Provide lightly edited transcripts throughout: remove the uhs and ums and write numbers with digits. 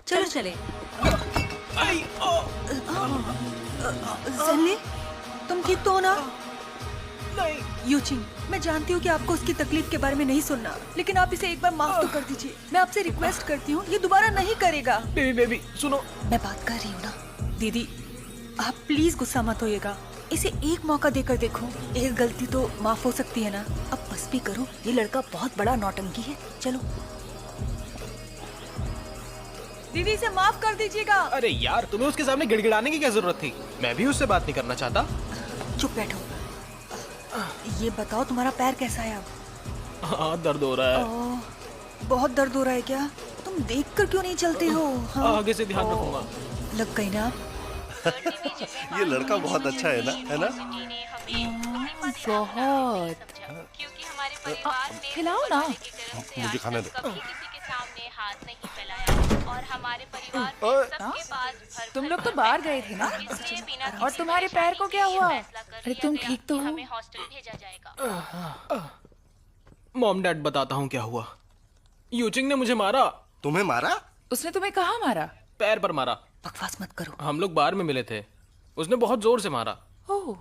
चलो चले। ज़ेनली, तुम ठीक तो हो ना? नहीं। यूचिंग, मैं जानती हूँ कि आपको उसकी तकलीफ के बारे में नहीं सुनना, लेकिन आप इसे एक बार माफ तो कर दीजिए। मैं आपसे रिक्वेस्ट करती हूँ, ये दोबारा नहीं करेगा। बेबी सुनो। मैं बात कर रही हूँ ना। दीदी, आप प्लीज गुस्सा मत होइएगा। इसे एक मौका देकर देखो, एक गलती तो माफ हो सकती है ना। अब बस भी करो, ये लड़का बहुत बड़ा नौटंकी है। चलो दीदी, इसे माफ कर दीजिएगा। अरे यार, तुम्हें उसके सामने गिड़गिड़ाने की क्या जरूरत थी? मैं भी उससे बात नहीं करना चाहता। चुप बैठो। ये बताओ, तुम्हारा पैर कैसा है अब? हाँ, दर्द हो रहा है। बहुत दर्द हो रहा है क्या? तुम देखकर क्यों नहीं चलते हो? हाँ? आगे से ध्यान रखूंगा। लग गई ना? ये लड़का बहुत अच्छा है ना, है ना? बहुत। खिलाओ ना। मुझे खाने दो। और हमारे परिवार में सबके पास तुम लोग तो बाहर गए थे ना? और तुम्हारे पैर को क्या हुआ? अरे तुम ठीक तो हो? हमें हॉस्टल भेजा जाएगा। मॉम डैड, बताता हूँ क्या हुआ। यूचिंग ने मुझे मारा। तुम्हें मारा? उसने तुम्हें कहाँ मारा? पैर पर मारा। बकवास मत करो। हम लोग बार में मिले थे, उसने बहुत जोर से मारा। ओह,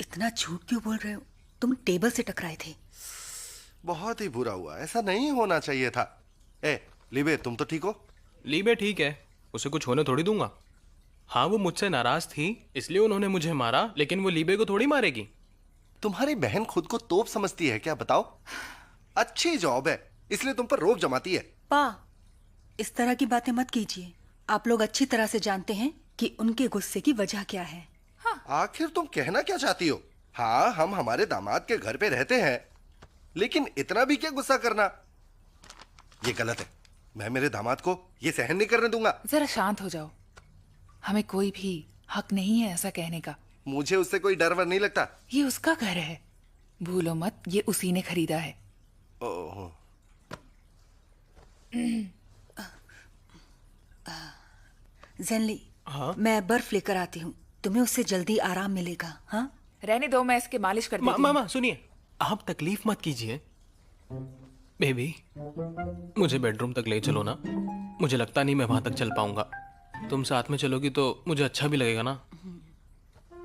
इतना झूठ क्यों बोल रहे हो? तुम टेबल से टकराए थे। बहुत ही बुरा हुआ, ऐसा नहीं होना चाहिए था। ए लिबे, तुम तो ठीक हो? लीबे ठीक है, उसे कुछ होने थोड़ी दूंगा। हाँ, वो मुझसे नाराज थी, इसलिए उन्होंने मुझे मारा, लेकिन वो लीबे को थोड़ी मारेगी। तुम्हारी बहन खुद को तोप समझती है क्या? बताओ। अच्छी जॉब है, इसलिए तुम पर रोब जमाती है। पा, इस तरह की बातें मत कीजिए। आप लोग अच्छी तरह से जानते हैं कि उनके गुस्से की वजह क्या है। आखिर तुम कहना क्या चाहती हो? हाँ, हम हमारे दामाद के घर पे रहते हैं, लेकिन इतना भी क्या गुस्सा करना? ये गलत है। मैं मेरे दामाद को ये सहन नहीं करने दूंगा। जरा शांत हो जाओ। हमें कोई भी हक नहीं है ऐसा कहने का। मुझे उससे कोई डर वर नहीं लगता। ये उसका घर है, भूलो मत, ये उसी ने खरीदा है। ओह। ज़ेनली, हाँ? मैं बर्फ लेकर आती हूँ, तुम्हें उससे जल्दी आराम मिलेगा। हाँ, रहने दो, मैं इसके मालिश कर देती हूँ। मामा सुनिए, आप तकलीफ मत कीजिए। बेबी, मुझे बेडरूम तक ले चलो ना। मुझे लगता नहीं मैं वहां तक चल पाऊंगा। तुम साथ में चलोगी तो मुझे अच्छा भी लगेगा ना।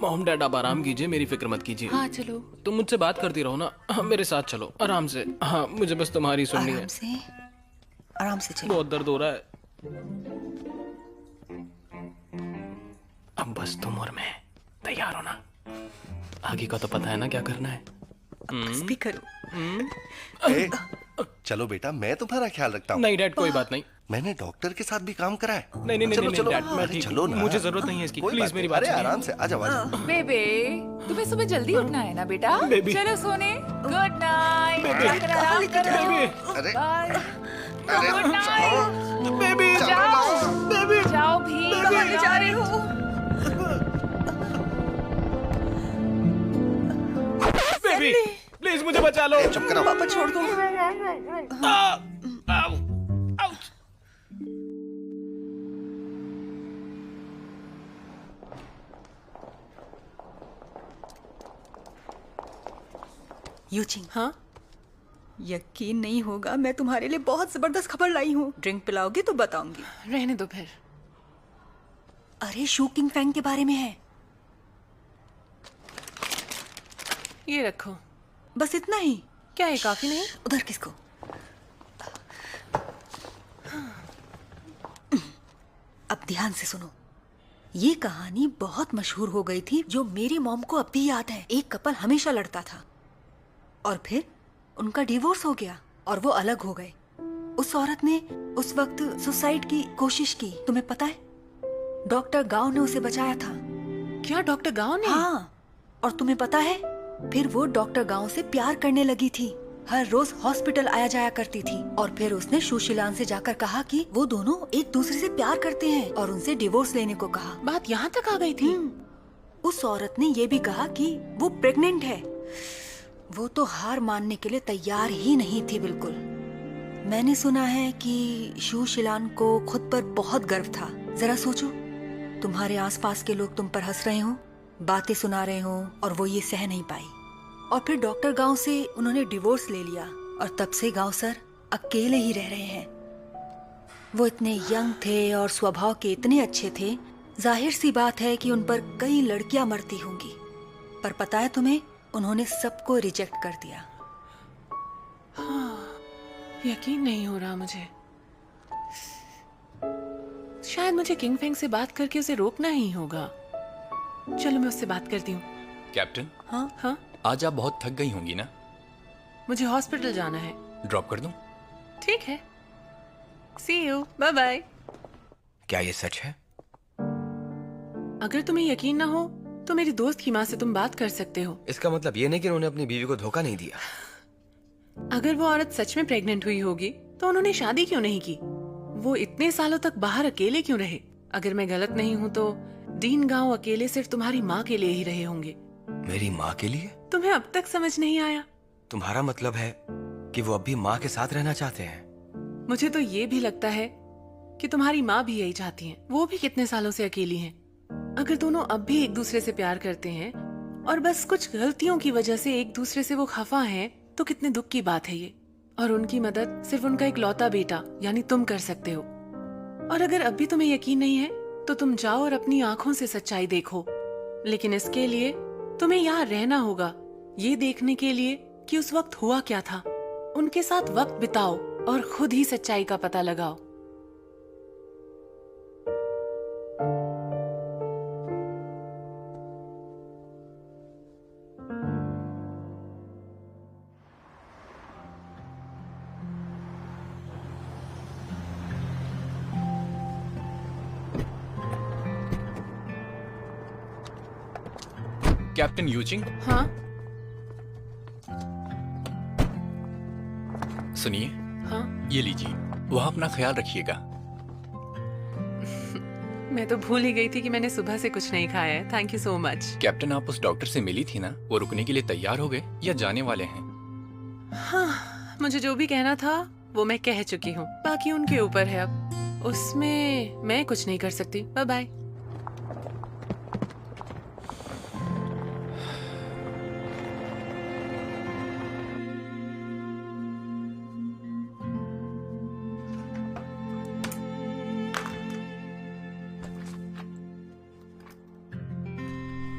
मॉम डैड, आप आराम कीजिए, मेरी फिक्र मत कीजिए। हाँ चलो। तुम मुझसे बात करती रहो ना। हाँ, मेरे साथ चलो आराम से। हाँ, मुझे बस तुम्हारी सुननी है। आराम से चलो। बहुत दर्द हो रहा है। अब बस तुम और मैं तैयार हो ना? आगे का तो पता है ना क्या करना है। बस भी करो। ए, चलो बेटा, मैं तुम्हारा ख्याल रखता हूँ। नहीं डैड, कोई बात नहीं। मैंने डॉक्टर के साथ भी काम करा है। नहीं नहीं चलो, नहीं चलो, डैड, मैं अरे ठीक चलो हूँ। ना। मुझे जरूरत नहीं है इसकी। कोई प्लीज मेरी बात अरे सुनिए। आराम से आ जाओ, आ जाओ। बेबे, तुम्हें सुबह जल्दी उठना है ना बेटा? बेबी। चलो सोने। Good night. बेबी। आराम करो। बेबी। अरे बाय। अरे गुड नाइट। बेबी, जाओ, बेबी, जाओ भी। कहाँ ले जा रही हो? बेबी, प्लीज मुझे बचा लो। चुप करो। पापा छोड़ दो। यूचिंग, हाँ? यकीन नहीं होगा, मैं तुम्हारे लिए बहुत जबरदस्त खबर लाई हूँ। ड्रिंक पिलाओगी तो बताऊंगी। रहने दो फिर। अरे शू किंग फैंग के बारे में है। ये रखो। बस इतना ही? क्या है, काफी नहीं? उधर किसको? अब ध्यान से सुनो। ये कहानी बहुत मशहूर हो गई थी, जो मेरी मॉम को अब भी याद है। एक कपल हमेशा लड़ता था और फिर उनका डिवोर्स हो गया और वो अलग हो गए। उस औरत ने उस वक्त सुसाइड की कोशिश की। तुम्हें पता है, डॉक्टर गांव ने उसे बचाया था। क्या डॉक्टर गांव ने? हाँ, और तुम्हें पता है, फिर वो डॉक्टर गांव से प्यार करने लगी थी। हर रोज हॉस्पिटल आया जाया करती थी। और फिर उसने सुशीलान से जाकर कहा कि वो दोनों एक दूसरे से प्यार करते हैं और उनसे डिवोर्स लेने को कहा। बात यहाँ तक आ गई थी। उस औरत ने ये भी कहा कि वो प्रेग्नेंट है। वो तो हार मानने के लिए तैयार ही नहीं थी बिल्कुल। मैंने सुना है कि सुशीलान को खुद पर बहुत गर्व था। जरा सोचो, तुम्हारे आसपास के लोग तुम पर हंस रहे हो, बातें सुना रहे हो, और वो ये सह नहीं पाई। और फिर डॉक्टर गांव से उन्होंने डिवोर्स ले लिया और तब से गांव सर अकेले ही रह रहे हैं। वो इतने यंग थे और स्वभाव के इतने अच्छे थे, जाहिर सी बात है कि उन पर कई लड़कियां मरती होंगी। पर पता है तुम्हें, उन्होंने सबको रिजेक्ट कर दिया। यकीन नहीं हो रहा मुझे। शायद मुझे किंग फेंग से बात करके उसे रोकना ही होगा। चलो मैं उससे बात करती हूँ। कैप्टन, हाँ हाँ, आज आप बहुत थक गई होंगी ना? मुझे हॉस्पिटल जाना है। ड्रॉप कर दूं? ठीक है, सी यू, बाय बाय। क्या ये सच है? अगर तुम्हें यकीन ना हो तो मेरी दोस्त की माँ से तुम बात कर सकते हो। इसका मतलब ये नहीं कि उन्होंने अपनी बीवी को धोखा नहीं दिया। अगर वो औरत सच में प्रेग्नेंट हुई होगी तो उन्होंने शादी क्यों नहीं की? वो इतने सालों तक बाहर अकेले क्यों रहे? अगर मैं गलत नहीं हूँ तो डीन गांव अकेले सिर्फ तुम्हारी माँ के लिए ही रहे होंगे। मेरी माँ के लिए? तुम्हें अब तक समझ नहीं आया? तुम्हारा मतलब है कि वो अब भी माँ के साथ रहना चाहते हैं? मुझे तो ये भी लगता है कि तुम्हारी माँ भी यही चाहती हैं। वो भी कितने सालों से अकेली हैं। अगर दोनों अब भी एक दूसरे से प्यार करते हैं और बस कुछ गलतियों की वजह से एक दूसरे से वो खफा हैं, तो कितने दुख की बात है ये। और उनकी मदद सिर्फ उनका एक लौता बेटा यानी तुम कर सकते हो। और अगर अब भी तुम्हें यकीन नहीं है तो तुम जाओ और अपनी आंखों से सच्चाई देखो। लेकिन इसके लिए तुम्हें यहाँ रहना होगा, ये देखने के लिए कि उस वक्त हुआ क्या था। उनके साथ वक्त बिताओ और खुद ही सच्चाई का पता लगाओ। कैप्टन यूचिंग, हाँ सुनिए, हाँ, ये लीजिए। वहाँ अपना ख्याल रखिएगा। मैं तो भूल ही गई थी कि मैंने सुबह से कुछ नहीं खाया है। Thank you so much. Captain, आप उस डॉक्टर से मिली थी ना? वो रुकने के लिए तैयार हो गए या जाने वाले हैं? हाँ, मुझे जो भी कहना था वो मैं कह चुकी हूँ। बाकी उनके ऊपर है अब। उसमें मैं कुछ नहीं कर सकती। Bye bye.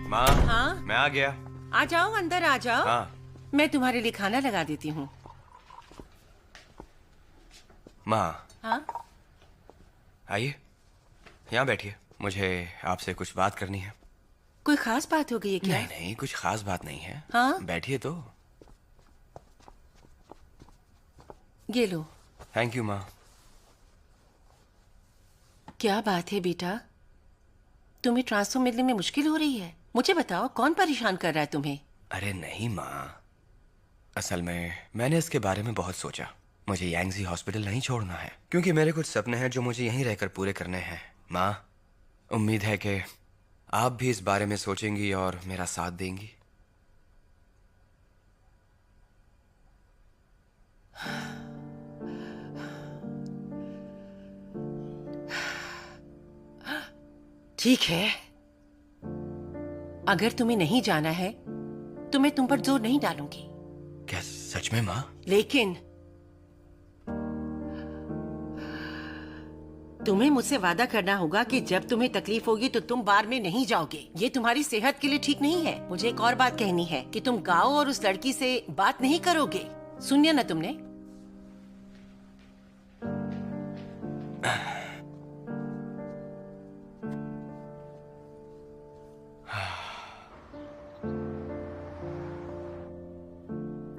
माँ, हाँ? मैं आ गया। आ जाओ, अंदर आ जाओ। हाँ। मैं तुम्हारे लिए खाना लगा देती हूँ। माँ, हाँ? आइए, यहाँ बैठिए। मुझे आपसे कुछ बात करनी है। कोई खास बात हो गई है क्या? नहीं नहीं, कुछ खास बात नहीं है। हाँ? बैठिए तो। ये लो। थैंक यू माँ। क्या बात है बेटा, तुम्हें ट्रांसफर मिलने में मुश्किल हो रही है? मुझे बताओ, कौन परेशान कर रहा है तुम्हें? अरे नहीं माँ, असल में मैंने इसके बारे में बहुत सोचा। मुझे यांगजी हॉस्पिटल नहीं छोड़ना है क्योंकि मेरे कुछ सपने हैं जो मुझे यहीं रहकर पूरे करने हैं। माँ, उम्मीद है कि आप भी इस बारे में सोचेंगी और मेरा साथ देंगी। ठीक है, अगर तुम्हें नहीं जाना है तो मैं तुम पर जोर नहीं डालूंगी। क्या सच में माँ? लेकिन तुम्हें मुझसे वादा करना होगा कि जब तुम्हें तकलीफ होगी तो तुम बार में नहीं जाओगे। ये तुम्हारी सेहत के लिए ठीक नहीं है। मुझे एक और बात कहनी है कि तुम गाओ और उस लड़की से बात नहीं करोगे। सुनिए ना तुमने?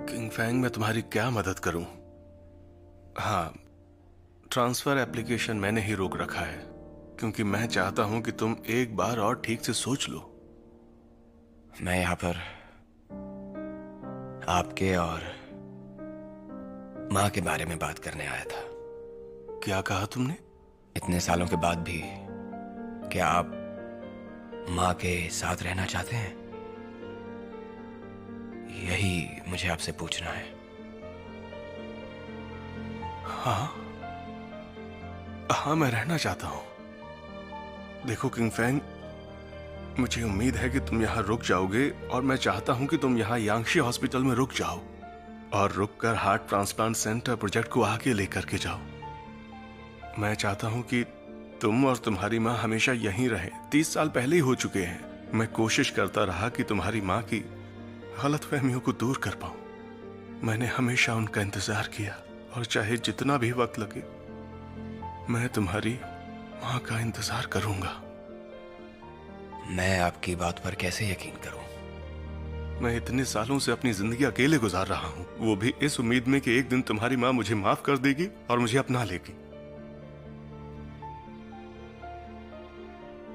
किंग फैंग, मैं तुम्हारी क्या मदद करूं? हाँ, ट्रांसफर एप्लीकेशन मैंने ही रोक रखा है क्योंकि मैं चाहता हूं कि तुम एक बार और ठीक से सोच लो। मैं यहाँ पर आपके और माँ के बारे में बात करने आया था। क्या कहा तुमने? इतने सालों के बाद भी क्या आप माँ के साथ रहना चाहते हैं? यही मुझे आपसे पूछना है। हाँ, मैं रहना चाहता हूं। देखो किंग फैंग, मुझे उम्मीद है कि तुम यहाँ रुक जाओगे और मैं चाहता हूं कि तुम यहाँ यांगशी हॉस्पिटल में रुक जाओ और रुककर हार्ट ट्रांसप्लांट सेंटर प्रोजेक्ट को आगे लेकर के जाओ। मैं चाहता हूं कि तुम और तुम्हारी माँ हमेशा यहीं रहे। 30 साल पहले ही हो चुके हैं। मैं कोशिश करता रहा कि तुम्हारी माँ की गलतफहमियों को दूर कर पाऊं। मैंने हमेशा उनका इंतजार किया और चाहे जितना भी वक्त लगे मैं तुम्हारी माँ का इंतजार करूंगा। मैं आपकी बात पर कैसे यकीन करूं? मैं इतने सालों से अपनी जिंदगी अकेले गुजार रहा हूं, वो भी इस उम्मीद में कि एक दिन तुम्हारी माँ मुझे माफ कर देगी और मुझे अपना लेगी।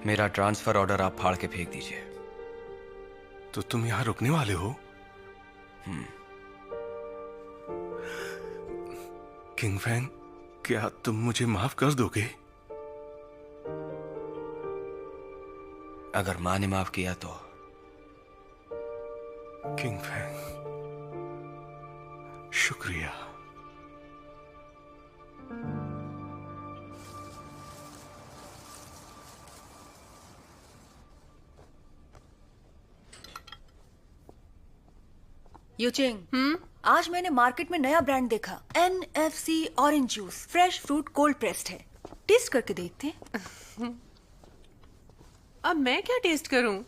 मेरा ट्रांसफर ऑर्डर आप फाड़ के फेंक दीजिए। तो तुम यहाँ रुकने वाले हो? किंग फैंग, क्या तुम मुझे माफ कर दोगे? अगर माँ ने माफ किया तो। किंग फैंग, शुक्रिया। यूचिंग, आज मैंने मार्केट में नया ब्रांड देखा, NFC orange juice, fresh fruit cold pressed है। टेस्ट करके देखते हैं। अब मैं क्या टेस्ट करूं?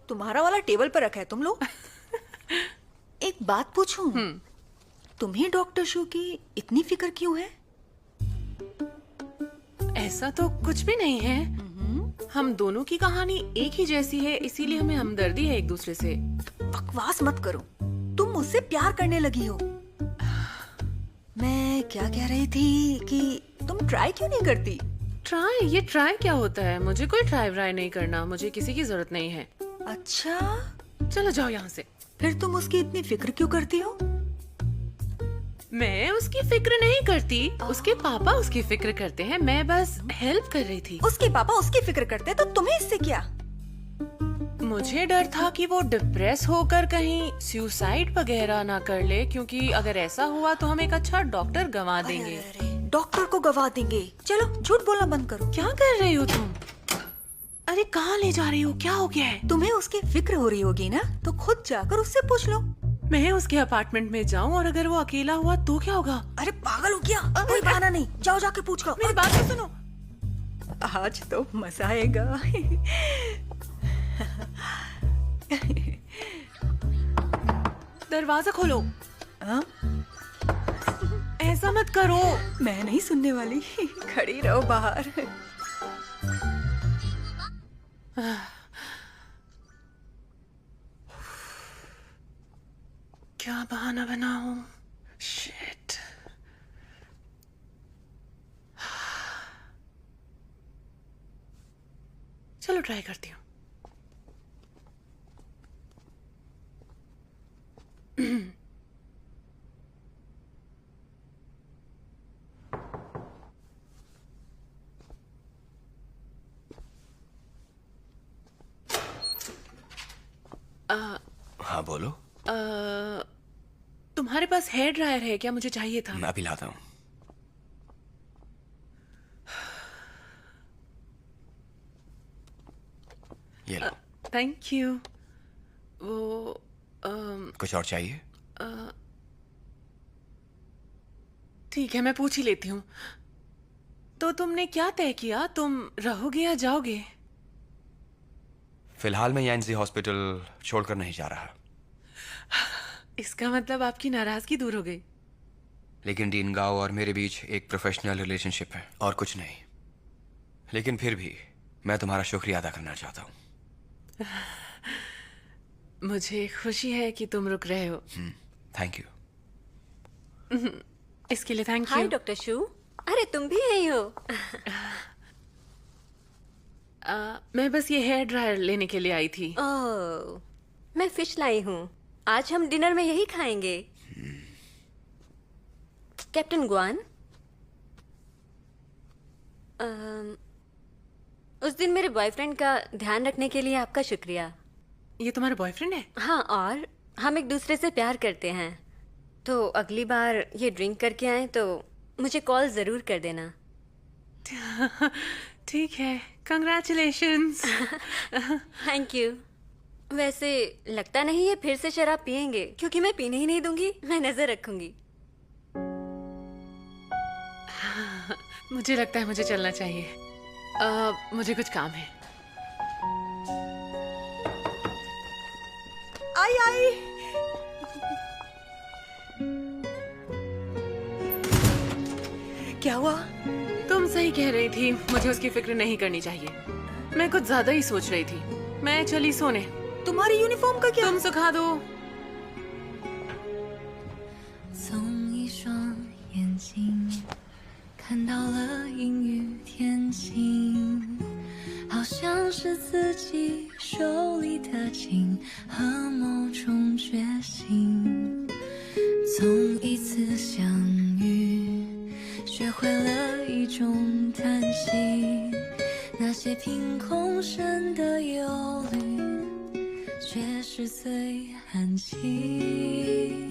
तुम्हारा वाला टेबल पर रखा है तुम लोग। एक बात पूछूं? तुम्हें डॉक्टर शू की इतनी फिक्र क्यों है? ऐसा तो कुछ भी नहीं है। हम दोनों की कहानी एक ही जैसी है, इसीलिए हमें हमदर्दी है एक दूसरे से। बकवास मत करो, तुम मुझसे प्यार करने लगी हो। मैं क्या कह रही थी कि तुम ट्राई क्यों नहीं करती? ट्राई? ये ट्राई क्या होता है? मुझे कोई ट्राई व्राई नहीं करना, मुझे किसी की जरूरत नहीं है। अच्छा, चलो जाओ यहाँ से। फिर तुम उसकी इतनी फिक्र क्यों करती हो? मैं उसकी फिक्र नहीं करती, उसके पापा उसकी फिक्र करते हैं। मैं बस हेल्प कर रही थी। उसके पापा उसकी फिक्र करते तो तुम्हें इससे क्या? मुझे डर था कि वो डिप्रेस होकर कहीं सुसाइड वगैरह ना कर ले, क्योंकि अगर ऐसा हुआ तो हम एक अच्छा डॉक्टर गंवा देंगे। अरे, डॉक्टर को गवा देंगे। चलो झूठ बोलना बंद करो। क्या कर रही हो तुम? अरे कहाँ ले जा रही हो? क्या हो गया है? तुम्हें उसकी फिक्र हो रही होगी ना, तो खुद जाकर उससे पूछ लो। मैं उसके अपार्टमेंट में जाऊं और अगर वो अकेला हुआ तो क्या होगा? अरे पागल हो क्या? कोई बहाना नहीं, जाओ जाके पूछ लो। मेरी बात तो सुनो। आज तो मजा आएगा। दरवाजा खोलो। हाँ? ऐसा मत करो। मैं नहीं सुनने वाली। खड़ी रहो बाहर। क्या बहाना बनाऊं? शिट। चलो ट्राई करती हूँ। हाँ बोलो। तुम्हारे पास हेयर ड्रायर है क्या? मुझे चाहिए था। मैं अभी लाता हूँ। ये लो। Thank you. वो कुछ और चाहिए? ठीक है, मैं पूछ ही लेती हूँ। तो तुमने क्या तय किया? तुम रहोगे या जाओगे? फिलहाल मैं यांगजी हॉस्पिटल छोड़कर नहीं जा रहा। इसका मतलब आपकी नाराजगी दूर हो गई। लेकिन डीन गाओ और मेरे बीच एक प्रोफेशनल रिलेशनशिप है और कुछ नहीं। लेकिन फिर भी मैं तुम्हारा शुक्रिया अदा करना चाहता हूँ। मुझे खुशी है कि तुम रुक रहे हो। Thank you. इसके लिए थैंक हाय यू। डॉक्टर शू। अरे तुम भी यही हो? मैं बस ये हेयर ड्रायर लेने के लिए आई थी। ओह, मैं फिश लाई हूँ। आज हम डिनर में यही खाएंगे। कैप्टन गुआन, उस दिन मेरे बॉयफ्रेंड का ध्यान रखने के लिए आपका शुक्रिया। ये तुम्हारा बॉयफ्रेंड है? हाँ, और हम एक दूसरे से प्यार करते हैं, तो अगली बार ये ड्रिंक करके आए तो मुझे कॉल जरूर कर देना। ठीक है, कंग्रेचुलेशंस। Thank you. वैसे लगता नहीं है फिर से शराब पियेंगे, क्योंकि मैं पीने ही नहीं दूंगी, मैं नजर रखूंगी। मुझे लगता है मुझे चलना चाहिए। मुझे कुछ काम है। आई आई। क्या हुआ? तुम सही कह रही थी, मुझे उसकी फिक्र नहीं करनी चाहिए। मैं कुछ ज्यादा ही सोच रही थी। मैं चली सोने। तुम्हारी यूनिफॉर्म का क्या? तुम सुखा दो। 从一双眼睛看到了阴雨天晴，好像是自己手里的琴和某种决心。从一次相遇，学会了一种叹息，那些凭空生的忧虑，却是最寒气。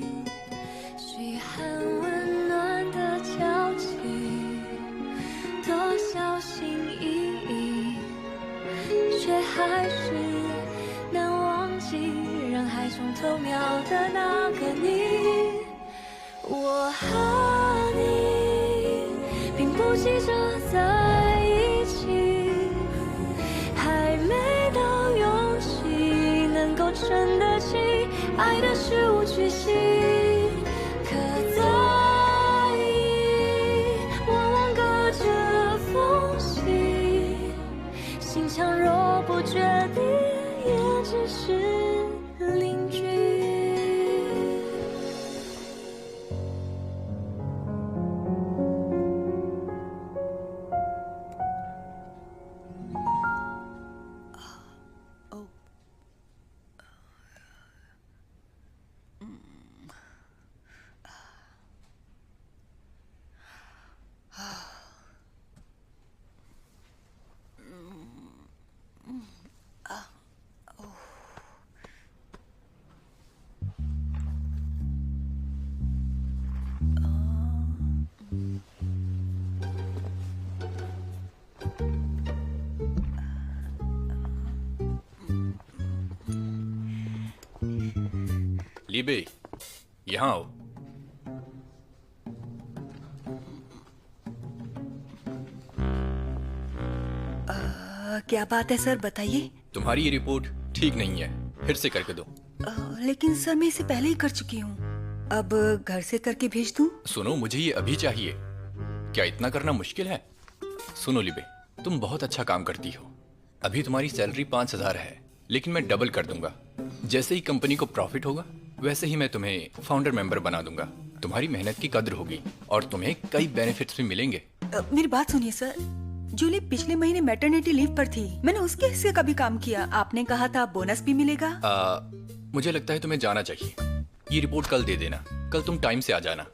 嘘寒问暖的交集，多小心翼翼，却还是难忘记人海中偷瞄的那个你。我和你并不急着在一起，还没到勇气能够撑得起爱的事无巨细。可在意，往往隔着缝隙，心墙若不决定，也只是邻居。लीबे, यहाँ आओ। क्या बात है सर, बताइए। तुम्हारी ये रिपोर्ट ठीक नहीं है, फिर से करके दो। लेकिन सर मैं इसे पहले ही कर चुकी हूँ, अब घर से करके भेज दूँ? सुनो, मुझे ये अभी चाहिए। क्या इतना करना मुश्किल है? सुनो लिबे, तुम बहुत अच्छा काम करती हो। अभी तुम्हारी सैलरी 5,000 है, लेकिन मैं डबल कर दूंगा। जैसे ही कंपनी को प्रॉफिट होगा, वैसे ही मैं तुम्हें फाउंडर मेंबर बना दूंगा। तुम्हारी मेहनत की कद्र होगी और तुम्हें कई बेनिफिट्स भी मिलेंगे। मेरी बात सुनिए सर, जूली पिछले महीने मैटरनिटी लीव पर थी, मैंने उसके हिस्से का भी काम किया। आपने कहा था बोनस भी मिलेगा। मुझे लगता है तुम्हें जाना चाहिए। ये रिपोर्ट कल दे देना, कल तुम टाइम से आ जाना।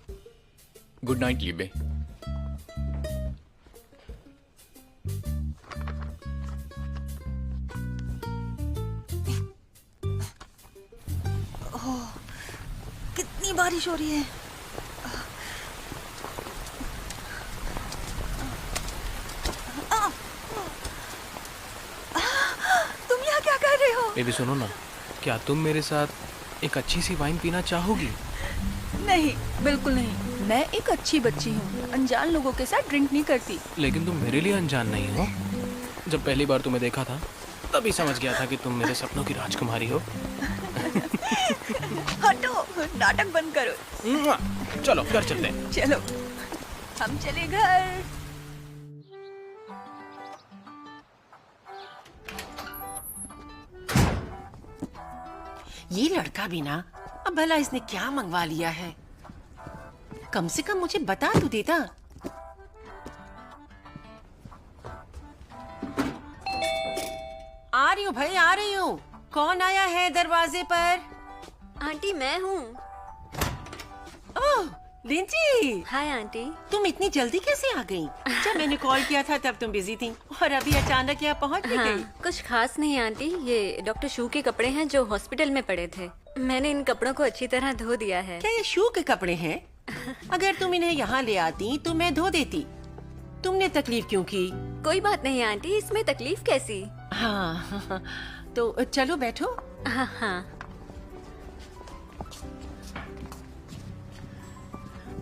गुड नाइट लिबे। कितनी बारिश हो रही है। तुम यहाँ क्या कर रहे हो? बेबी सुनो ना, क्या तुम मेरे साथ एक अच्छी सी वाइन पीना चाहोगी? नहीं, बिल्कुल नहीं। मैं एक अच्छी बच्ची हूँ, अनजान लोगों के साथ ड्रिंक नहीं करती। लेकिन तुम मेरे लिए अनजान नहीं हो। जब पहली बार तुम्हें देखा था, तभी समझ गया था कि तुम मेरे सपनों की राजकुमारी हो। हटो, नाटक बंद करो। चलो घर चलते हैं। चलो, हम चले घर। ये लड़का भी ना, अब भला इसने क्या मंगवा लिया है? कम से कम मुझे बता तो देता। आ रही हूँ भाई, आ रही हूँ। कौन आया है दरवाजे पर? आंटी मैं हूँ। ओह, लिंजी, हाय आंटी। तुम इतनी जल्दी कैसे आ गई? जब मैंने कॉल किया था तब तुम बिजी थी और अभी अचानक यहाँ पहुँच भी गई। कुछ खास नहीं आंटी, ये डॉक्टर शू के कपड़े हैं जो हॉस्पिटल में पड़े थे। मैंने इन कपड़ों को अच्छी तरह धो दिया है। क्या ये शू के कपड़े हैं? अगर तुम इन्हें यहाँ ले आती तो मैं धो देती। तुमने तकलीफ क्यों की? कोई बात नहीं आंटी, इसमें तकलीफ कैसी? हाँ, तो चलो बैठो। हाँ हाँ।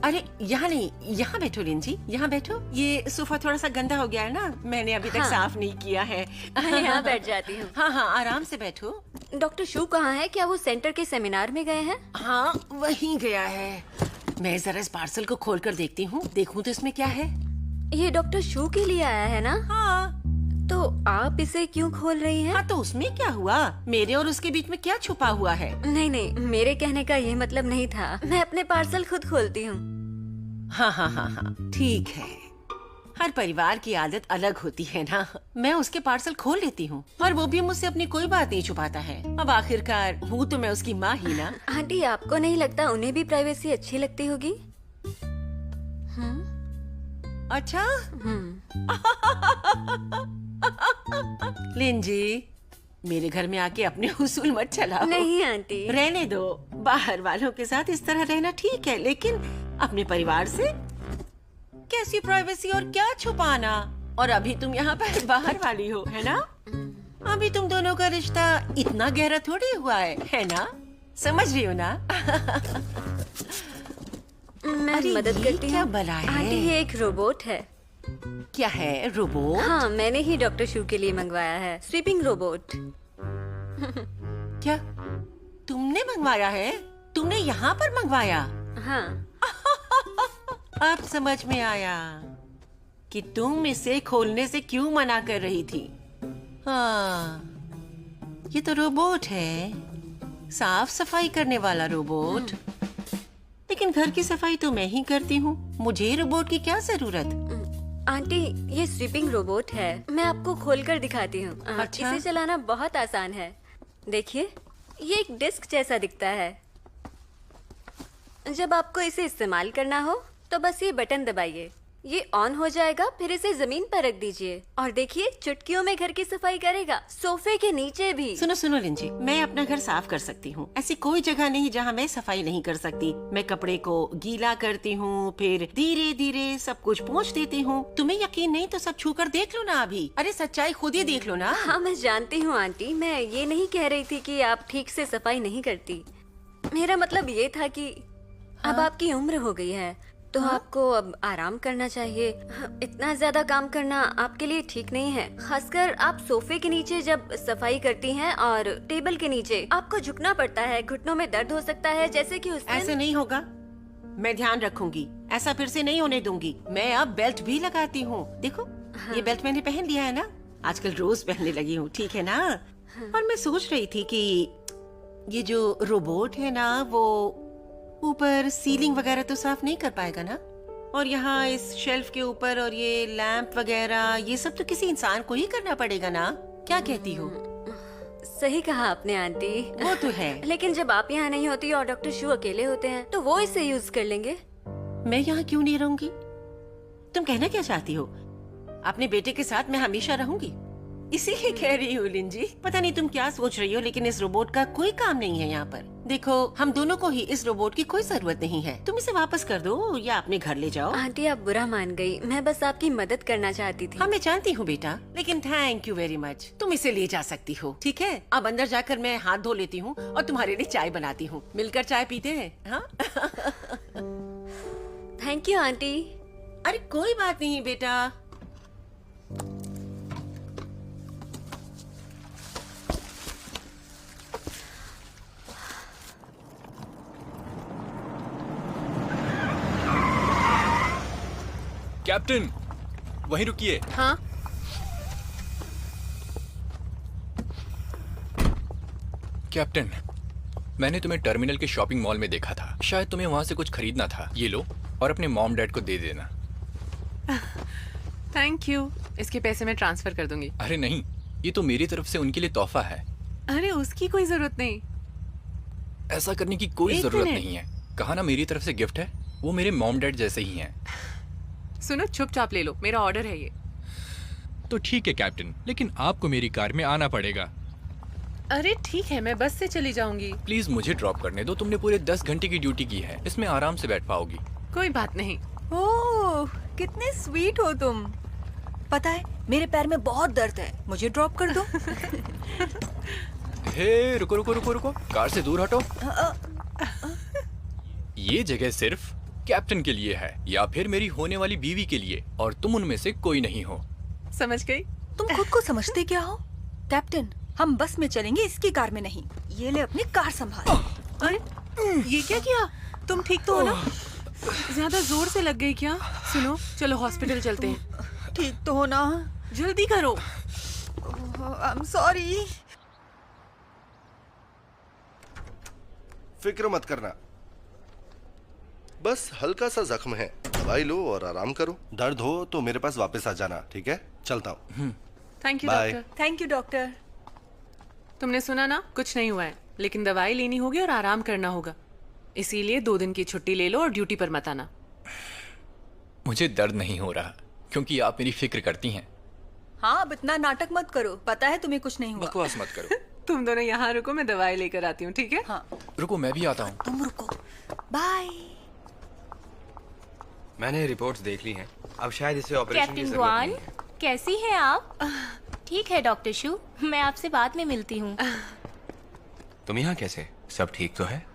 अरे यहाँ नहीं, यहाँ बैठो लिंजी, यहाँ बैठो। ये सोफा थोड़ा सा गंदा हो गया है ना, मैंने अभी तक साफ नहीं किया है। मैं यहाँ बैठ जाती हूँ। हाँ हाँ, आराम से बैठो। डॉक्टर शू कहाँ है? क्या वो सेंटर के सेमिनार में गए हैं? हाँ, वहीं गया है। मैं जरा इस पार्सल को खोल कर देखती हूँ, देखूँ तो इसमें क्या है। ये डॉक्टर शू के लिए आया है ना? हाँ। तो आप इसे क्यों खोल रही हैं? हाँ, तो उसमें क्या हुआ? मेरे और उसके बीच में क्या छुपा हुआ है? नहीं नहीं, मेरे कहने का ये मतलब नहीं था। मैं अपने पार्सल खुद खोलती हूँ। हाँ हाँ हाँ हाँ, ठीक है। हर परिवार की आदत अलग होती है ना। मैं उसके पार्सल खोल लेती हूँ और वो भी मुझसे अपनी कोई बात नहीं छुपाता है। अब आखिरकार हूँ तो मैं उसकी माँ ही ना। आंटी, आपको नहीं लगता उन्हें भी प्राइवेसी अच्छी लगती होगी? अच्छा। लिंजी, मेरे घर में आके अपने हुसूल मत चलाओ। नहीं आंटी। रहने दो। बाहर वालों के साथ इस तरह रहना ठीक है, लेकिन अपने परिवार से कैसी प्राइवेसी और क्या छुपाना। और अभी तुम यहाँ पर बाहर वाली हो, है ना? अभी तुम दोनों का रिश्ता इतना गहरा थोड़ी हुआ है ना? समझ रही हो ना? मैं मदद करती हूँ। क्या बला है? आंटी, ये एक रोबोट है। क्या है? रोबोट? हाँ, मैंने ही डॉक्टर शू के लिए मंगवाया है। Sweeping robot. क्या तुमने मंगवाया है? तुमने यहाँ पर मंगवाया? हाँ। अब समझ में आया कि तुम इसे खोलने से क्यों मना कर रही थी। हाँ, ये तो रोबोट है, साफ सफाई करने वाला रोबोट। लेकिन घर की सफाई तो मैं ही करती हूँ, मुझे रोबोट की क्या जरूरत? आंटी, ये स्वीपिंग रोबोट है। मैं आपको खोलकर दिखाती हूँ। अच्छा? इसे चलाना बहुत आसान है। देखिए, ये एक डिस्क जैसा दिखता है। जब आपको इसे इस्तेमाल करना हो तो बस ये बटन दबाइए, ये ऑन हो जाएगा। फिर इसे जमीन पर रख दीजिए और देखिए, चुटकियों में घर की सफाई करेगा, सोफे के नीचे भी। सुनो सुनो लिंजी, मैं अपना घर साफ कर सकती हूँ। ऐसी कोई जगह नहीं जहाँ मैं सफाई नहीं कर सकती। मैं कपड़े को गीला करती हूँ, फिर धीरे धीरे सब कुछ पोंछ देती हूँ। तुम्हें यकीन नहीं तो सब छू कर देख लो ना। अभी अरे सच्चाई खुद ही देख लो ना। हाँ, मैं जानती हूँ आंटी। मैं ये नहीं कह रही थी कि आप ठीक से सफाई नहीं करती। मेरा मतलब ये था कि अब आपकी उम्र हो गई है तो आपको अब आराम करना चाहिए। इतना ज्यादा काम करना आपके लिए ठीक नहीं है। खासकर आप सोफे के नीचे जब सफाई करती हैं और टेबल के नीचे आपको झुकना पड़ता है। घुटनों में दर्द हो सकता है, जैसे कि उस दिन। ऐसे नहीं होगा, मैं ध्यान रखूंगी। ऐसा फिर से नहीं होने दूंगी। मैं अब बेल्ट भी लगाती हूँ। देखो, ये बेल्ट मैंने पहन लिया है ना। आजकल रोज पहनने लगी हूँ, ठीक है ना? और मैं सोच रही थी कि ये जो रोबोट है ना, वो ऊपर सीलिंग वगैरह तो साफ नहीं कर पाएगा ना। और यहाँ इस शेल्फ के ऊपर और ये लैंप वगैरह, ये सब तो किसी इंसान को ही करना पड़ेगा ना। क्या कहती हो? सही कहा आपने आंटी। वो तो है। लेकिन जब आप यहाँ नहीं होती और डॉक्टर शू अकेले होते हैं तो वो इसे यूज कर लेंगे। मैं यहाँ क्यों नहीं रहूंगी? तुम कहना क्या चाहती हो? अपने बेटे के साथ मैं हमेशा रहूंगी, इसीलिए कह रही हूँ लिंजी। पता नहीं तुम क्या सोच रही हो, लेकिन इस रोबोट का कोई काम नहीं है यहाँ पर। देखो, हम दोनों को ही इस रोबोट की कोई जरूरत नहीं है। तुम इसे वापस कर दो या अपने घर ले जाओ। आंटी, आप बुरा मान गई। मैं बस आपकी मदद करना चाहती थी। हाँ, मैं जानती हूँ बेटा, लेकिन थैंक यू वेरी मच। तुम इसे ले जा सकती हो, ठीक है? अब अंदर जाकर मैं हाथ धो लेती हूँ और तुम्हारे लिए चाय बनाती हूँ। मिलकर चाय पीते हैं, हाँ? Thank you aunty. अरे कोई बात नहीं बेटा। कैप्टन, वहीं रुकिए। हाँ? कैप्टन, मैंने तुम्हें टर्मिनल के शॉपिंग मॉल में देखा था। शायद तुम्हें वहां से कुछ खरीदना था। ये लो और अपने मॉम डैड को दे देना। थैंक यू, इसके पैसे मैं ट्रांसफर कर दूंगी। अरे नहीं, ये तो मेरी तरफ से उनके लिए तोहफा है। अरे उसकी कोई जरूरत नहीं। ऐसा करने की कोई एक जरूरत मिनट। नहीं है। कहा ना, मेरी तरफ से गिफ्ट है। वो मेरे मॉम डैड जैसे ही हैं। सुनो, चुपचाप ले लो, मेरा ऑर्डर है ये। तो ठीक है कैप्टन, लेकिन आपको मेरी कार में आना पड़ेगा। अरे ठीक है, मैं बस से चली जाऊंगी। प्लीज मुझे ड्रॉप करने दो, तुमने पूरे 10 घंटे की ड्यूटी की है, इसमें आराम से बैठ पाओगी। कोई बात नहीं। ओह, कितने स्वीट हो तुम। पता है, मेरे पैर में बहुत दर्द है, मुझे ड्रॉप कर दो। हे रुको रुको रुको रुको, कार से दूर हटो। ये जगह सिर्फ कैप्टन के लिए है या फिर मेरी होने वाली बीवी के लिए, और तुम उनमें से कोई नहीं हो। समझ गई? तुम खुद को समझते क्या हो? कैप्टन, हम बस में चलेंगे, इसकी कार में नहीं। ये ले अपनी कार संभाल। अरे ये क्या किया? तुम ठीक तो हो ना? ज्यादा जोर से लग गई क्या? सुनो, चलो हॉस्पिटल चलते हैं। ठीक तो हो ना? जल्दी करो। I am sorry. फिक्र मत करना, बस हल्का सा जख्म है, दवाई लो और आराम करो। दर्द हो तो मेरे पास वापस आ जाना, ठीक है? चलता हूँ। Thank you bye. Doctor. Thank you doctor. तुमने सुना ना, कुछ नहीं हुआ है, लेकिन दवाई लेनी होगी और आराम करना होगा। इसीलिए 2 दिन की छुट्टी ले लो और ड्यूटी पर मत आना। मुझे दर्द नहीं हो रहा क्योंकि आप मेरी फिक्र करती हैं। हाँ, अब इतना नाटक मत करो, पता है तुम्हें कुछ नहीं हुआ। बकवास मत करो। तुम दोनों यहाँ रुको, मैं दवाई लेकर आती हूँ, ठीक है? हाँ, रुको, मैं भी आता हूँ। तुम रुको। बाय। मैंने रिपोर्ट्स देख ली हैं, अब शायद इसे ऑपरेशन की कैप्टन जरूरत गुआन, नहीं है। कैसी हैं आप? ठीक है डॉक्टर शू, मैं आपसे बाद में मिलती हूँ। तुम यहाँ कैसे? सब ठीक तो है?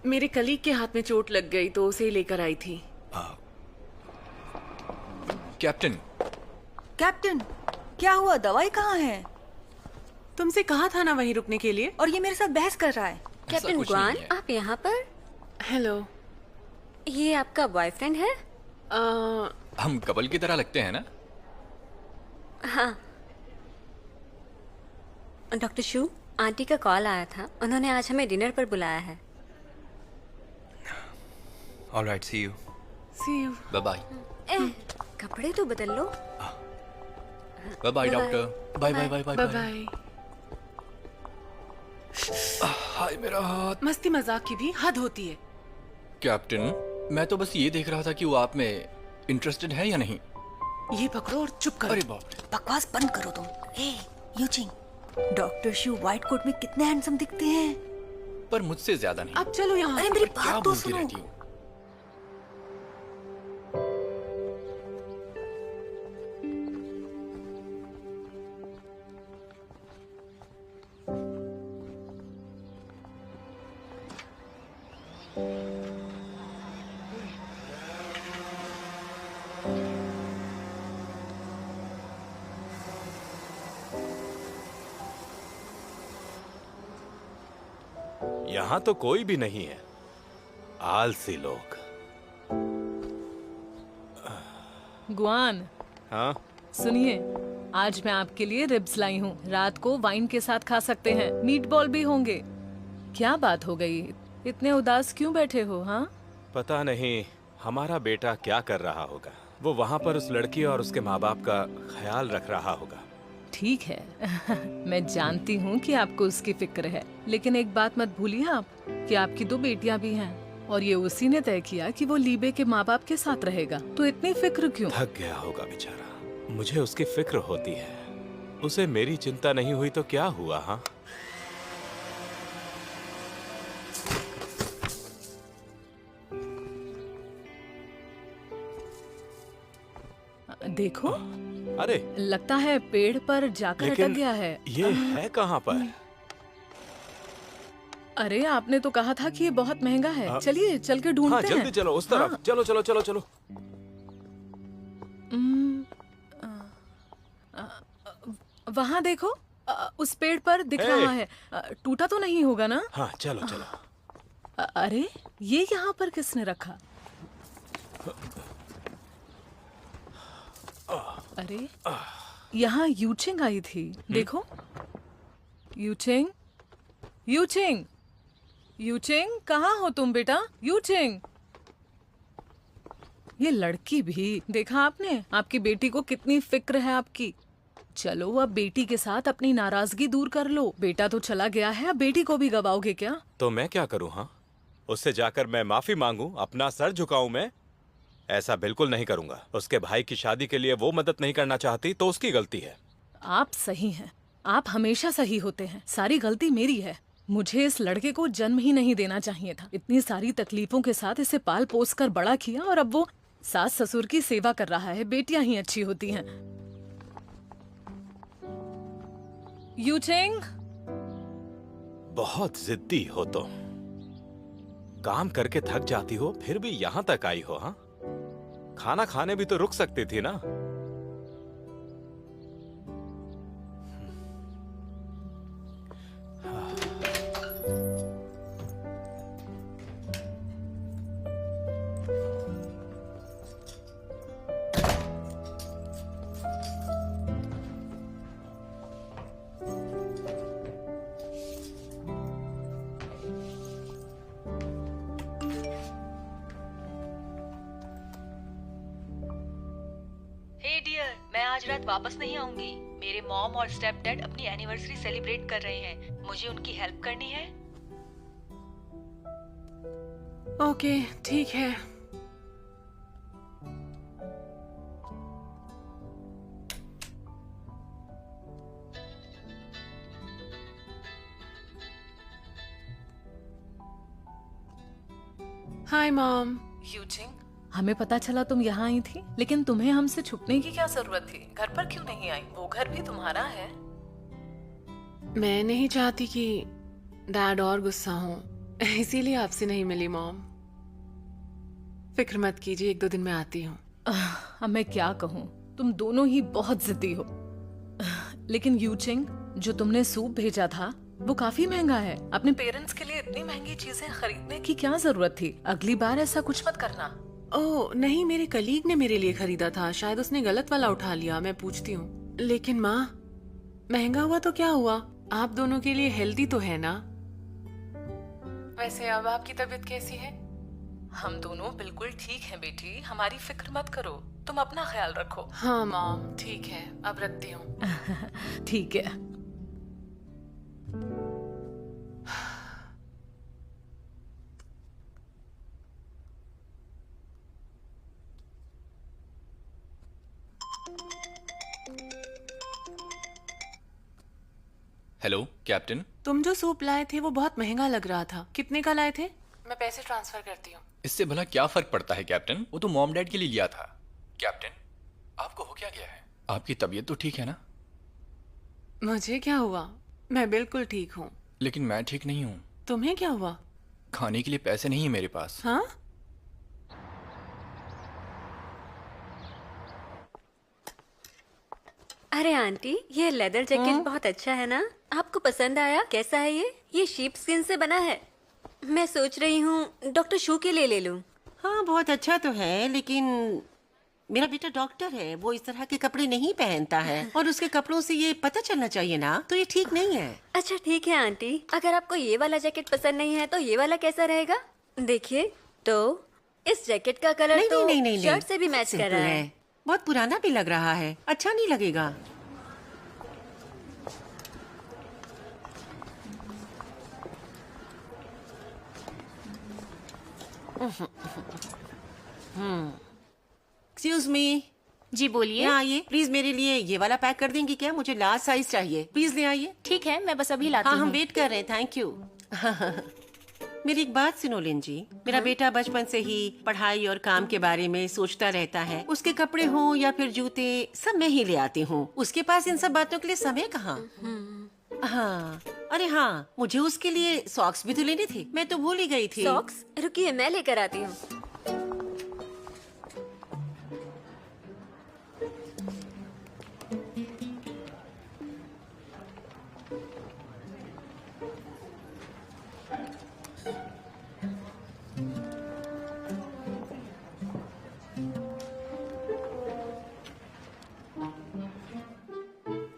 मेरे कलीग के हाथ में चोट लग गई तो उसे लेकर आई थी। कैप्टन। कैप्टन, क्या हुआ? दवाई कहाँ है? तुमसे कहा था ना वहीं रुकने के लिए। और ये मेरे साथ बहस कर रहा है। कैप्टन गुआन, आप यहाँ पर? हेलो। ये आपका बॉयफ्रेंड है? हम कपल की तरह लगते हैं ना? हाँ। डॉक्टर शू, आंटी का कॉल आया था, उन्होंने आज हमें डिनर पर बुलाया है। Alright, see you. See you. Bye bye. कपड़े तो बदल लो। Bye bye doctor. Bye bye bye bye bye. हाय मेरा हाथ। मस्ती मजाक की भी हद होती है। कैप्टन, मैं तो बस ये देख रहा था कि वो आप में इंटरेस्टेड है या नहीं। ये पकड़ो और चुप करो। अरे बाप रे। बकवास बंद करो तुम। ए, यूचिंग, डॉक्टर शू व्हाइट कोट में कितने हैंडसम दिखते हैं। पर मुझसे ज्यादा नहीं। अब चलो यहाँ। अरे मेरी क्या बात तो बोलती सुनो। रहती हूँ। यहाँ तो कोई भी नहीं है, आलसी लोग। गुआन, हाँ? सुनिए, आज मैं आपके लिए रिब्स लाई हूँ। रात को वाइन के साथ खा सकते हैं, मीट बॉल भी होंगे। क्या बात हो गई, इतने उदास क्यों बैठे हो? हाँ, पता नहीं हमारा बेटा क्या कर रहा होगा। वो वहाँ पर उस लड़की और उसके माँ बाप का ख्याल रख रहा होगा। ठीक है। मैं जानती हूँ कि आपको उसकी फिक्र है, लेकिन एक बात मत भूलिए आप कि आपकी 2 बेटियां भी हैं और ये उसी ने तय किया कि वो लीबे के माँ बाप के साथ रहेगा, तो इतनी फिक्र क्यों? थक गया होगा बेचारा। मुझे उसकी फिक्र होती है, उसे मेरी चिंता नहीं हुई तो क्या हुआ? हाँ, देखो, अरे लगता है पेड़ पर जाकर अटक गया है। ये है कहाँ पर? अरे आपने तो कहा था कि ये बहुत महंगा है। चलिए चल के हाँ, ढूंढते हैं। जल्दी चलो उस तरफ। हाँ। चलो चलो चलो चलो। वहाँ देखो, उस पेड़ पर दिख रहा है। टूटा तो नहीं होगा ना? हाँ, चलो चलो। अरे ये यहाँ पर किसने रखा? अरे यहाँ यूचिंग आई थी, देखो। यूचिंग, यूचिंग, यूचिंग, कहाँ हो तुम बेटा? यूचिंग, ये लड़की भी, देखा आपने? आपकी बेटी को कितनी फिक्र है आपकी। चलो अब बेटी के साथ अपनी नाराजगी दूर कर लो। बेटा तो चला गया है, अब बेटी को भी गवाओगे क्या? तो मैं क्या करूँ? हाँ, उससे जाकर मैं माफी मांगूं, अपना सर झुकाऊं मैं? ऐसा बिल्कुल नहीं करूंगा। उसके भाई की शादी के लिए वो मदद नहीं करना चाहती तो उसकी गलती है। आप सही हैं। आप हमेशा सही होते हैं। सारी गलती मेरी है। मुझे इस लड़के को जन्म ही नहीं देना चाहिए था। इतनी सारी तकलीफों के साथ इसे पाल पोस कर बड़ा किया और अब वो सास ससुर की सेवा कर रहा है। बेटियां ही अच्छी होती हैं। यूचिंग, बहुत जिद्दी हो तो। काम करके थक जाती हो फिर भी यहाँ तक आई हो। हाँ, खाना खाने भी तो रुक सकती थी ना। हे डियर, मैं आज रात वापस नहीं आऊंगी। मेरे मॉम और स्टेप डैड अपनी एनिवर्सरी सेलिब्रेट कर रहे हैं। मुझे उनकी हेल्प करनी है। ओके, ठीक है। Hi mom. यूचिंग, हमें पता चला तुम यहाँ आई थी, लेकिन तुम्हें हमसे छुपने की क्या जरूरत थी? घर पर क्यों नहीं आई? वो घर भी तुम्हारा है। मैं नहीं चाहती कि डैड और गुस्सा हो, इसीलिए आपसे नहीं मिली मॉम। फिक्र मत कीजिए, 1-2 दिन में आती हूँ। अब मैं क्या कहूँ, तुम दोनों ही बहुत जिद्दी हो। लेकिन यूचिंग, जो तुमने सूप भेजा था वो काफी महंगा है। अपने पेरेंट्स के लिए इतनी महंगी चीजें खरीदने की क्या जरूरत थी? अगली बार ऐसा कुछ मत करना। ओह नहीं, मेरे कलीग ने मेरे लिए खरीदा था। शायद उसने गलत वाला उठा लिया, मैं पूछती हूँ। लेकिन माँ, महंगा हुआ तो क्या हुआ, आप दोनों के लिए हेल्दी तो है ना। वैसे अब आपकी तबीयत कैसी है? हम दोनों बिल्कुल ठीक हैं बेटी, हमारी फिक्र मत करो। तुम अपना ख्याल रखो। हाँ मॉम, ठीक है, अब रखती हूँ। ठीक है। Hello captain. तुम जो सूप लाए थे वो बहुत महंगा लग रहा था। कितने का लाए थे? मैं पैसे ट्रांसफर करती हूँ। इससे भला क्या फर्क पड़ता है कैप्टन? वो तो मॉम डैड के लिए लिया था। कैप्टन, आपको हो क्या गया है? आपकी तबीयत तो ठीक है ना? मुझे क्या हुआ, मैं बिल्कुल ठीक हूँ। लेकिन मैं ठीक नहीं हूँ। तुम्हें क्या हुआ? खाने के लिए पैसे नहीं है मेरे पास। हाँ? अरे आंटी, ये लेदर जैकेट बहुत अच्छा है ना? आपको पसंद आया? कैसा है ये? ये शीप स्किन से बना है। मैं सोच रही हूँ डॉक्टर शू के लिए ले लूँ। हाँ, बहुत अच्छा तो है, लेकिन मेरा बेटा डॉक्टर है, वो इस तरह के कपड़े नहीं पहनता है और उसके कपड़ों से ये पता चलना चाहिए ना, तो ये ठीक नहीं है। अच्छा ठीक है आंटी, अगर आपको ये वाला जैकेट पसंद नहीं है तो ये वाला कैसा रहेगा? देखिए तो इस जैकेट का कलर नहीं, तो नहीं, नहीं, शर्ट से भी मैच कर सिंपल रहा है। बहुत पुराना भी लग रहा है, अच्छा नहीं लगेगा। Excuse me. जी बोलिए। यहाँ आइए प्लीज, मेरे लिए ये वाला पैक कर देंगी क्या? मुझे लार्ज साइज चाहिए, प्लीज ले आइए। ठीक है, मैं बस अभी लाती हाँ, हूँ। हम वेट कर रहे हैं, थैंक यू। मेरी एक बात सुनो लिन जी, मेरा बेटा बचपन से ही पढ़ाई और काम के बारे में सोचता रहता है। उसके कपड़े हों या फिर जूते, सब मैं ही ले आती हूँ। उसके पास इन सब बातों के लिए समय कहाँ? हाँ, अरे हाँ, मुझे उसके लिए सॉक्स भी तो लेने थे, मैं तो भूल ही गई थी। सॉक्स? रुकिए, मैं लेकर आती हूँ।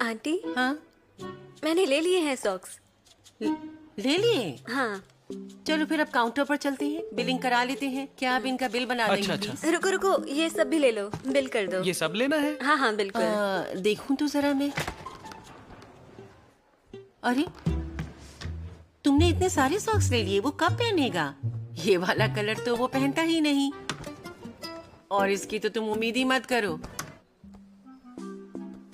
आंटी, हाँ, मैंने ले लिए हैं सॉक्स। ले लिए? हाँ। चलो फिर अब काउंटर पर चलते हैं, बिलिंग करा लेते हैं। क्या आप इनका बिल बना देंगे? अच्छा। रुको रुको, ये सब भी ले लो, बिल कर दो। ये सब लेना है? हाँ हाँ बिल्कुल। देखूं तो जरा मैं। अरे, तुमने इतने सारे सॉक्स ले लिए, वो कब पहनेगा? ये वाला कलर तो वो पहनता ही नहीं, और इसकी तो तुम उम्मीद ही मत करो।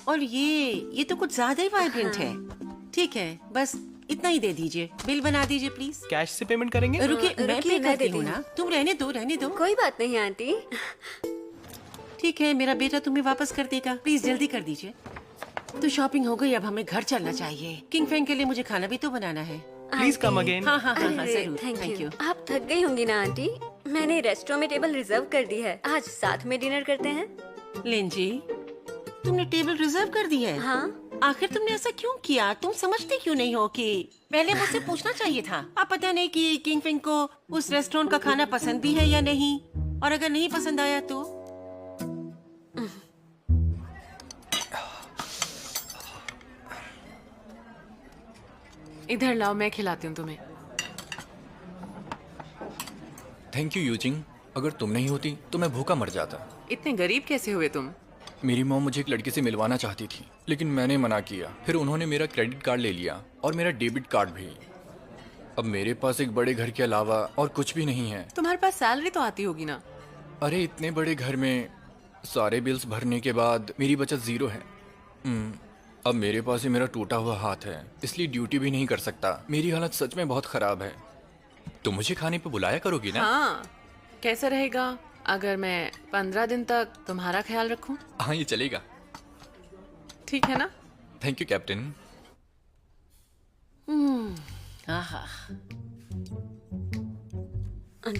और ये तो कुछ ज्यादा ही वाइब्रेंट है। ठीक है, बस इतना ही दे दीजिए। बिल बना दीजिए प्लीज। कैश से पेमेंट करेंगे? रुकिए, मैं रुकिए, पे मैं करती देती हूँ हूँ। ना। तुम रहने दो। कोई बात नहीं आंटी। ठीक है, मेरा बेटा तुम्हें वापस कर देगा। प्लीज जल्दी कर दीजिए। तो शॉपिंग हो गई, अब हमें घर चलना चाहिए। किंग फेंग के लिए मुझे खाना भी तो बनाना है। Please come again. हाँ हाँ हाँ, हाँ अरे, जरूर। Thank you. आप थक गई होंगी ना आंटी? मैंने रेस्टोरेंट में टेबल रिजर्व कर दी है, आज साथ में डिनर करते हैं। लेंजी, तुमने टेबल रिजर्व कर दी है? हाँ। आखिर तुमने ऐसा क्यों किया? तुम समझते क्यों नहीं हो कि पहले मुझसे पूछना चाहिए था। अब पता नहीं कि किंग फिंग को उस रेस्टोरेंट का खाना पसंद भी है या नहीं, और अगर नहीं पसंद आया तो? इधर लाओ, मैं खिलाती हूँ तुम्हें। थैंक यू यूजिंग, अगर तुम नहीं होती तो मैं भूखा मर जाता। इतने गरीब कैसे हुए तुम? मेरी मॉम मुझे एक लड़की से मिलवाना चाहती थी, लेकिन मैंने मना किया। फिर उन्होंने मेरा क्रेडिट कार्ड ले लिया और मेरा डेबिट कार्ड भी। अब मेरे पास एक बड़े घर के अलावा और कुछ भी नहीं है। तुम्हारे पास सैलरी तो आती होगी ना? अरे इतने बड़े घर में सारे बिल्स भरने के बाद मेरी बचत 0 है। अब मेरे पास ही मेरा टूटा हुआ हाथ है, इसलिए ड्यूटी भी नहीं कर सकता। मेरी हालत सच में बहुत खराब है। तो मुझे खाने पे बुलाया करोगी ना? हाँ, कैसा रहेगा अगर मैं 15 दिन तक तुम्हारा ख्याल रखूं? हाँ, ये चलेगा। ठीक है ना? Thank you captain.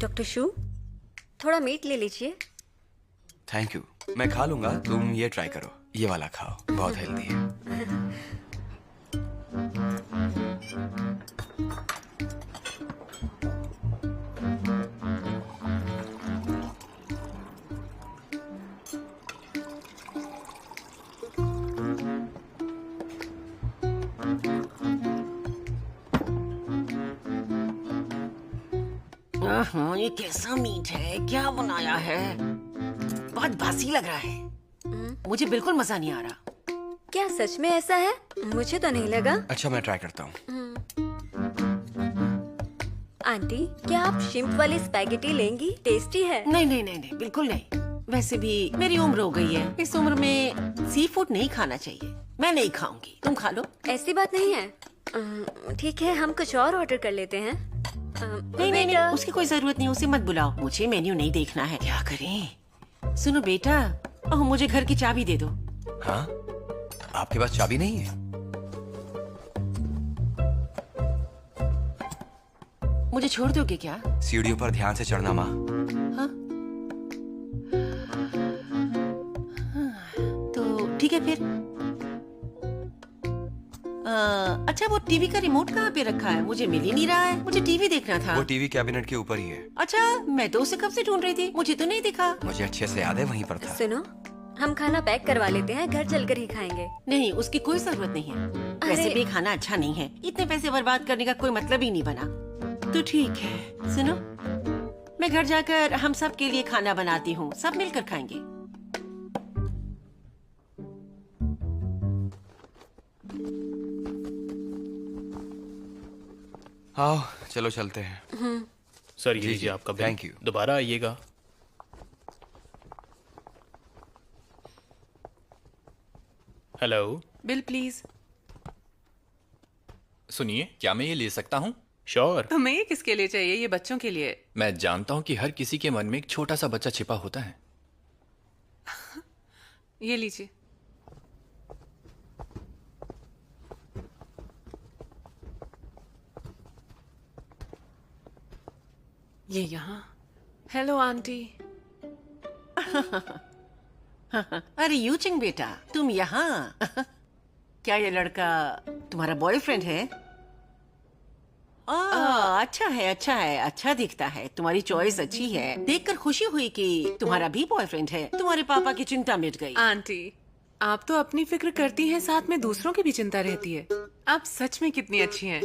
डॉक्टर शू, थोड़ा मीट ले लीजिए। थैंक यू, मैं खा लूंगा। तुम ये ट्राई करो, ये वाला खाओ, बहुत हेल्दी है। हाँ, ये कैसा मीट है? क्या बनाया है? बहुत बासी लग रहा है। मुझे बिल्कुल मजा नहीं आ रहा। क्या सच में ऐसा है? मुझे तो नहीं लगा। अच्छा, मैं ट्राई करता हूँ। आंटी, क्या आप शिम्प वाली स्पैगेटी लेंगी? टेस्टी है। नहीं, बिल्कुल नहीं। वैसे भी मेरी उम्र हो गई है, इस उम्र में सी फूड नहीं खाना चाहिए। मैं नहीं खाऊंगी, तुम खा लो। ऐसी बात नहीं है। ठीक है, हम कुछ और ऑर्डर कर लेते हैं। नहीं, उसकी कोई जरूरत नहीं, उसे मत बुलाओ। मुझे मेन्यू नहीं देखना है। क्या करें? सुनो बेटा, मुझे घर की चाबी दे दो। हाँ, आपके पास चाबी नहीं है? मुझे छोड़ दोगे क्या? सीढ़ियों पर ध्यान से चढ़ना माँ। हाँ? तो ठीक है फिर। अच्छा, वो टीवी का रिमोट कहाँ पे रखा है? मुझे मिल ही नहीं रहा है। मुझे टीवी देखना था। वो टीवी कैबिनेट के ऊपर ही है। अच्छा, मैं तो उसे कब से ढूंढ रही थी, मुझे तो नहीं दिखा। मुझे अच्छे से याद है, वहीं पर था। सुनो, हम खाना पैक करवा लेते हैं, घर चलकर ही खाएंगे। नहीं, उसकी कोई जरूरत नहीं है। वैसे भी खाना अच्छा नहीं है, इतने पैसे बर्बाद करने का कोई मतलब ही नहीं बना। तो ठीक है, सुनो, मैं घर जाकर हम सब के लिए खाना बनाती हूँ, सब मिलकर खाएंगे। आओ, चलो चलते हैं। सर, ये जी, लीजिए जी, आपका बिल। Thank you. दोबारा आइएगा। हेलो। Bill please. सुनिए, क्या मैं ये ले सकता हूँ? श्योर। तुम्हें ये किसके लिए चाहिए? ये बच्चों के लिए। मैं जानता हूँ कि हर किसी के मन में एक छोटा सा बच्चा छिपा होता है। ये लीजिए। ये यहाँ। Hello aunty. अरे यूचिंग बेटा, तुम यहाँ? क्या ये लड़का तुम्हारा बॉयफ्रेंड है? अच्छा है, अच्छा है, अच्छा दिखता है। तुम्हारी चॉइस अच्छी है। देखकर खुशी हुई कि तुम्हारा भी बॉयफ्रेंड है। तुम्हारे पापा की चिंता मिट गई। आंटी, आप तो अपनी फिक्र करती हैं, साथ में दूसरों की भी चिंता रहती है। आप सच में कितनी अच्छी हैं।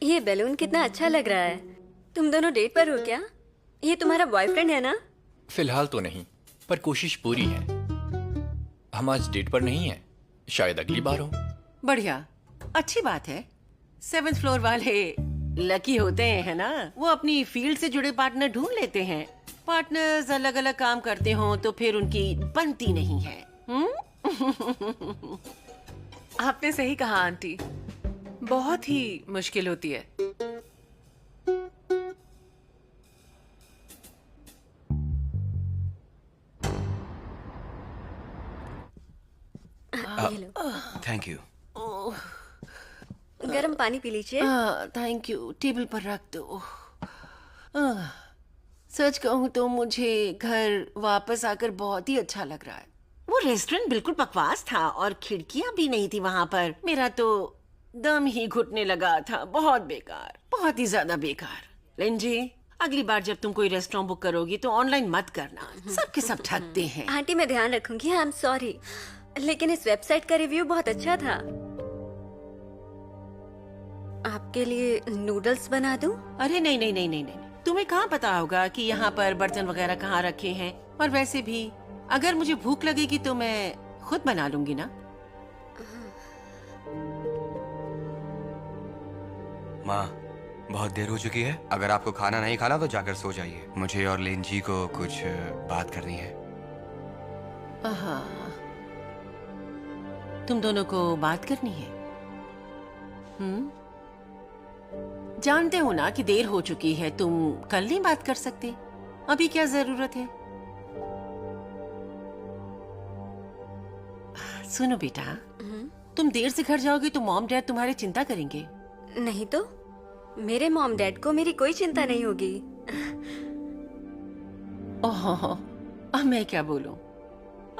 ये बैलून कितना अच्छा लग रहा है। तुम दोनों डेट पर हो क्या? ये तुम्हारा बॉयफ्रेंड है ना? फिलहाल तो नहीं, पर कोशिश पूरी है। हम आज डेट पर नहीं है, शायद अगली बार हो। बढ़िया, अच्छी बात है। 7th फ्लोर वाले लकी होते हैं, है ना? वो अपनी फील्ड से जुड़े पार्टनर ढूंढ लेते हैं। पार्टनर्स अलग अलग काम करते हों तो फिर उनकी बनती नहीं है। आपने सही कहा आंटी, बहुत ही मुश्किल होती है। Thank you. गर्म पानी पी लीजिए। थैंक यू, टेबल पर रख दो। सच कहूँ तो मुझे घर वापस आकर बहुत ही अच्छा लग रहा है। वो रेस्टोरेंट बिल्कुल बकवास था और खिड़कियां भी नहीं थी वहाँ पर। मेरा तो दम ही घुटने लगा था। बहुत बेकार, बहुत ही ज्यादा बेकार। लिंजी, अगली बार जब तुम कोई रेस्टोरेंट बुक करोगी तो ऑनलाइन मत करना, सबके सब ठगते हैं। आंटी मैं ध्यान रखूंगी। आई एम सॉरी, लेकिन इस वेबसाइट का रिव्यू बहुत अच्छा था। आपके लिए नूडल्स बना दूं? अरे नहीं नहीं नहीं नहीं नहीं, तुम्हें कहाँ पता होगा कि यहाँ पर बर्तन वगैरह कहाँ रखे हैं। और वैसे भी अगर मुझे भूख लगेगी तो मैं खुद बना लूंगी ना। माँ, बहुत देर हो चुकी है। अगर आपको खाना नहीं खाना तो जाकर सो जाइए। मुझे और लेन जी को कुछ बात करनी है। तुम दोनों को बात करनी है? जानते हो ना कि देर हो चुकी है। तुम कल नहीं बात कर सकते? अभी क्या जरूरत है? सुनो बेटा, तुम देर से घर जाओगी तो मॉम डैड तुम्हारी चिंता करेंगे। नहीं तो मेरे मॉम डैड को मेरी कोई चिंता नहीं होगी। ओह, अब मैं क्या बोलूं?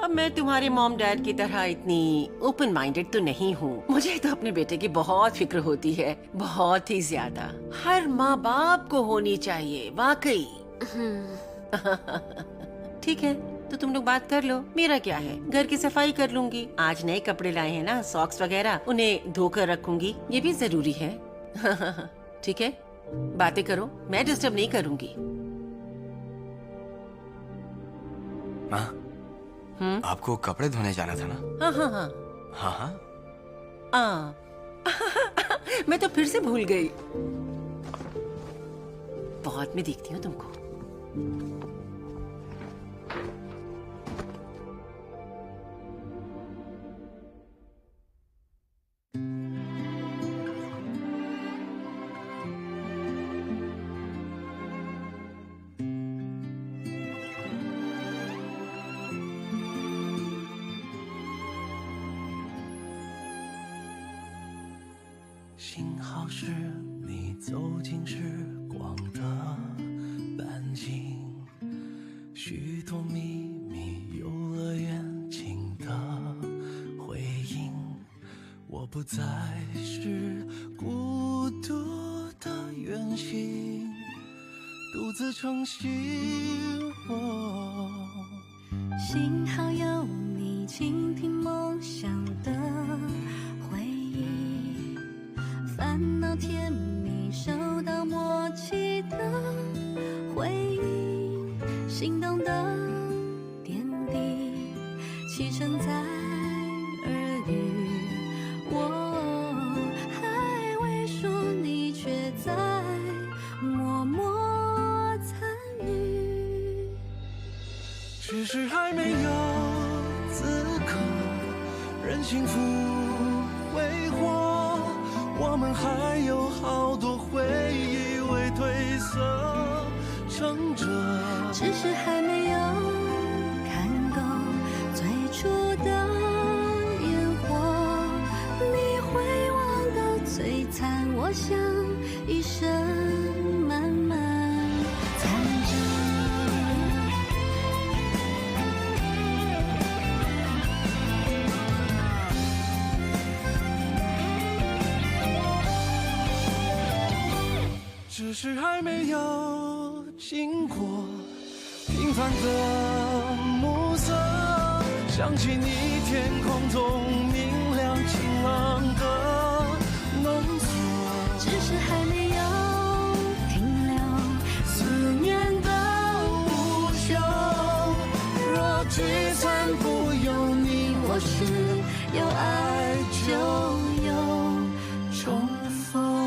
अब मैं तुम्हारे मॉम डैड की तरह इतनी ओपन माइंडेड तो नहीं हूँ। मुझे तो अपने बेटे की बहुत फिक्र होती है, बहुत ही ज्यादा। हर माँ बाप को होनी चाहिए, वाकई। ठीक है, तो तुम लोग बात कर लो। मेरा क्या है, घर की सफाई कर लूंगी। आज नए कपड़े लाए हैं ना, सॉक्स वगैरह, उन्हें धोकर रखूंगी। ये भी जरूरी है। ठीक है, बातें करो, मैं डिस्टर्ब नहीं करूंगी। माँ, आपको कपड़े धोने जाना था ना? हाँ हाँ हाँ हाँ हाँ। मैं तो फिर से भूल गई। बहुत में देखती हूँ तुमको।幸好是你走进时光的半径，许多秘密游乐园情的回应。我不再是孤独的远行，独自撑起我。幸好有你倾听梦想的回忆，烦恼甜蜜收到默契的回应，心动的点滴启程在耳语，我还未说，你却在默默参与。只是还没有资格任幸福挥霍，我们还有好多回忆未褪色撑着。只是还没有看够最初的烟火，你会忘到最惨，我想一生慢慢藏着。只是还没有经过平凡的暮色，想起你天空中明亮晴朗的浓缩。只是还没有停留思念的无休。若聚散不由你我是，有爱就有重逢。